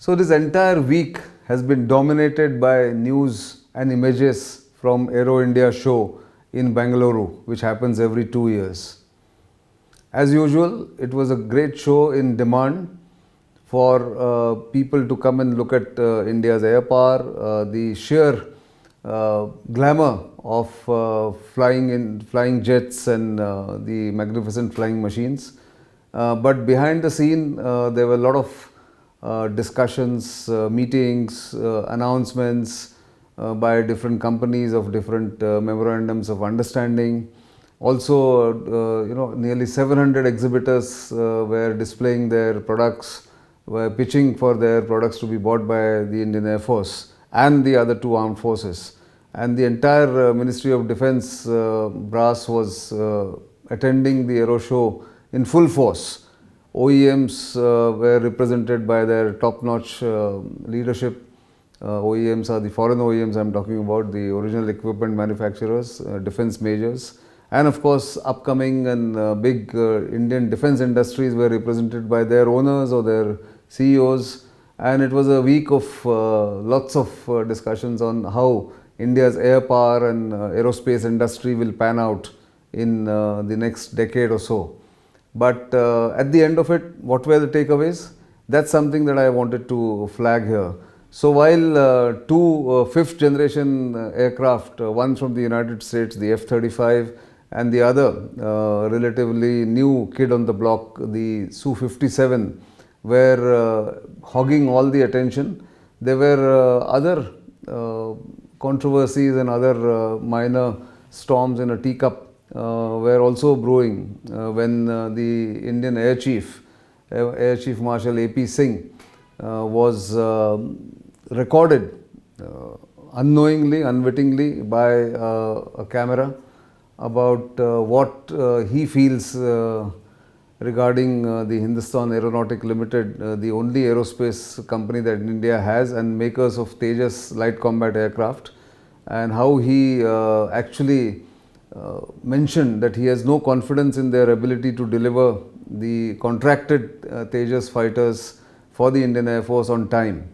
So this entire week has been dominated by news and images from Aero India show in Bengaluru, which happens every 2 years. As usual, it was a great show in demand for people to come and look at India's air power, the sheer glamour of flying jets and the magnificent flying machines. But behind the scene, there were a lot of discussions, meetings, announcements by different companies of different memorandums of understanding. Also, nearly 700 exhibitors were displaying their products, were pitching for their products to be bought by the Indian Air Force and the other two armed forces. And the entire Ministry of Defence brass was attending the Aero Show in full force. OEMs were represented by their top-notch leadership. OEMs are the foreign OEMs I'm talking about, the original equipment manufacturers, defence majors. And of course, upcoming and big Indian defence industries were represented by their owners or their CEOs. And it was a week of lots of discussions on how India's air power and aerospace industry will pan out in the next decade or so. But at the end of it, what were the takeaways? That's something that I wanted to flag here. So while two fifth generation aircraft, one from the United States, the F-35, and the other relatively new kid on the block, the Su-57, were hogging all the attention, there were other controversies and other minor storms in a teacup were also brewing when the Indian Air Chief Marshal A.P. Singh was recorded unknowingly, unwittingly by a camera about what he feels regarding the Hindustan Aeronautic Limited, the only aerospace company that India has and makers of Tejas light combat aircraft, and how he actually mentioned that he has no confidence in their ability to deliver the contracted Tejas fighters for the Indian Air Force on time,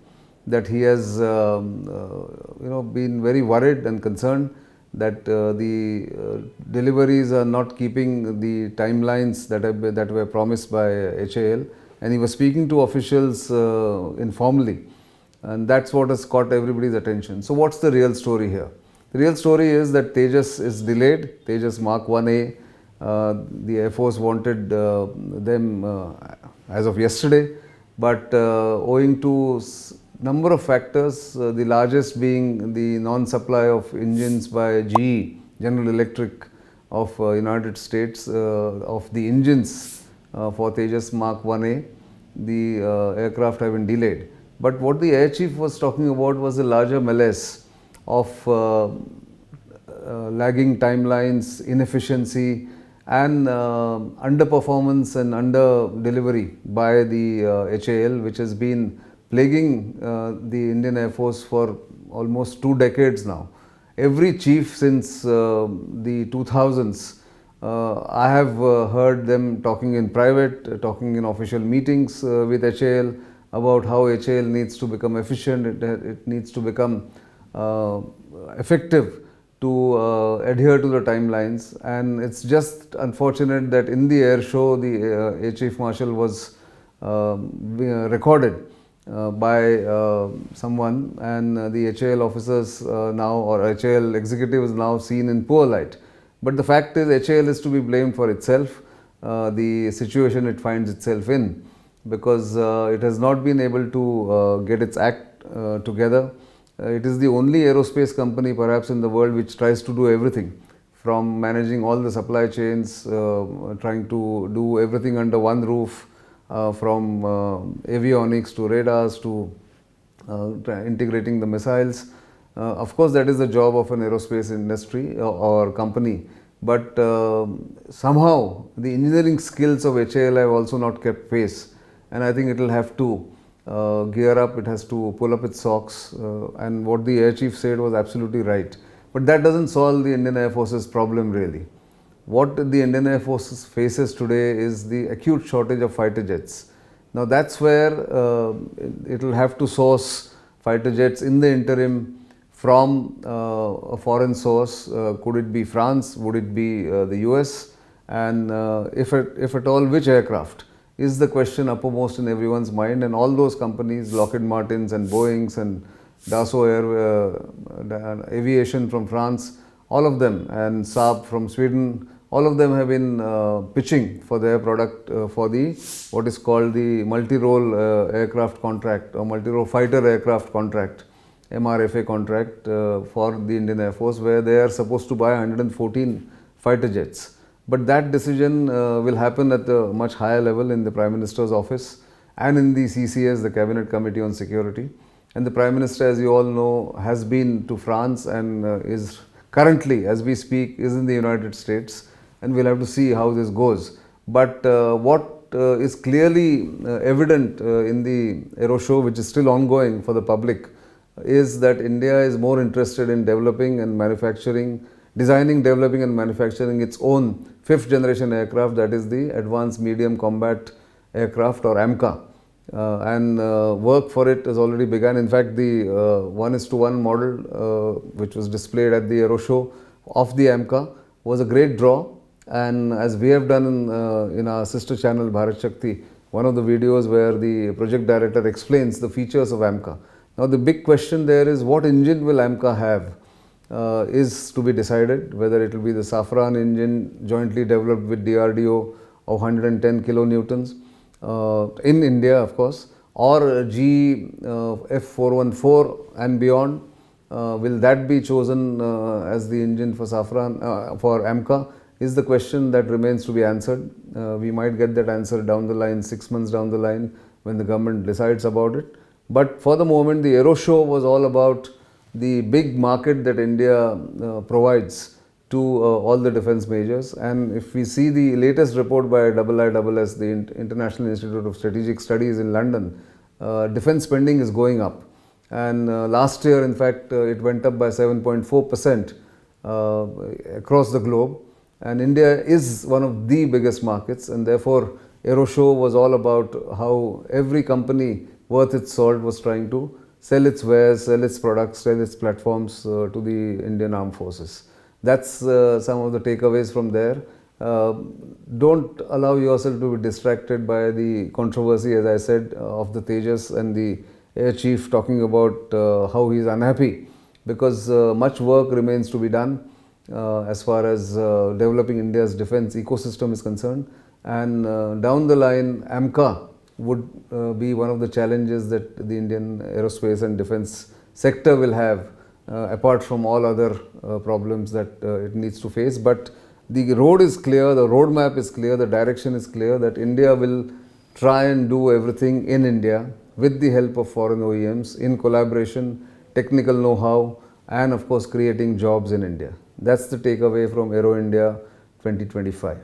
that he has been very worried and concerned that the deliveries are not keeping the timelines that were promised by HAL, and he was speaking to officials informally, and that's what has caught everybody's attention. So what's the real story here? The real story is that Tejas is delayed, Tejas MK1A. The Air Force wanted them as of yesterday, but owing to number of factors, the largest being the non-supply of engines by GE, General Electric of United States, of the engines for Tejas MK1A, the aircraft have been delayed. But what the Air Chief was talking about was a larger malaise of lagging timelines, inefficiency, and underperformance and under-delivery by the HAL, which has been plaguing the Indian Air Force for almost 2 decades now. Every chief since the 2000s, I have heard them talking in private, talking in official meetings with HAL about how HAL needs to become efficient, it needs to become effective to adhere to the timelines. And it's just unfortunate that in the air show, the Air Chief Marshal was recorded by someone, and the HAL officers now, or HAL executives now seen in poor light. But the fact is, HAL is to be blamed for itself, the situation it finds itself in, because it has not been able to get its act together. It is the only aerospace company perhaps in the world which tries to do everything, from managing all the supply chains, trying to do everything under one roof, from avionics to radars to integrating the missiles. Of course, that is the job of an aerospace industry or company, but somehow the engineering skills of HAL have also not kept pace, and I think it will have to gear up, it has to pull up its socks, and what the Air Chief said was absolutely right. But that doesn't solve the Indian Air Force's problem really. What the Indian Air Force faces today is the acute shortage of fighter jets. Now that's where it will have to source fighter jets in the interim from a foreign source. Could it be France? Would it be the US? And if at all, which aircraft is the question uppermost in everyone's mind. And all those companies, Lockheed Martins and Boeings and Dassault Aviation from France, all of them, and Saab from Sweden, all of them have been pitching for their product for the what is called the multi-role aircraft contract or multi-role fighter aircraft contract, MRFA contract for the Indian Air Force, where they are supposed to buy 114 fighter jets. But that decision will happen at a much higher level in the Prime Minister's office and in the CCS, the Cabinet Committee on Security. And the Prime Minister, as you all know, has been to France and is currently, as we speak, is in the United States. And we'll have to see how this goes. But what is clearly evident in the Aero Show, which is still ongoing for the public, is that India is more interested in developing and manufacturing, designing, developing and manufacturing its own 5th generation aircraft, that is the Advanced Medium Combat Aircraft or AMCA. And work for it has already begun. In fact, the 1:1 model which was displayed at the Aero Show of the AMCA was a great draw. And as we have done in our sister channel Bharat Shakti, one of the videos where the project director explains the features of AMCA. Now the big question there is, what engine will AMCA have is to be decided, whether it will be the Safran engine jointly developed with DRDO of 110 kilonewtons in India, of course, or GE F414 and beyond. Will that be chosen as the engine for Safran, for AMCA? Is the question that remains to be answered. We might get that answer down the line, 6 months down the line, when the government decides about it. But for the moment, the Aero Show was all about the big market that India provides to all the defense majors. And if we see the latest report by IISS, the International Institute of Strategic Studies in London, defense spending is going up. And last year, in fact, it went up by 7.4% across the globe. And India is one of the biggest markets, and therefore Aero Show was all about how every company worth its salt was trying to sell its wares, sell its products, sell its platforms to the Indian Armed Forces. That's some of the takeaways from there. Don't allow yourself to be distracted by the controversy, as I said, of the Tejas and the Air Chief talking about how he is unhappy, because much work remains to be done as far as developing India's defense ecosystem is concerned. And down the line, AMCA would be one of the challenges that the Indian aerospace and defense sector will have, apart from all other problems that it needs to face. But the road is clear, the roadmap is clear, the direction is clear, that India will try and do everything in India with the help of foreign OEMs, in collaboration, technical know-how, and of course creating jobs in India. That's the takeaway from Aero India 2025.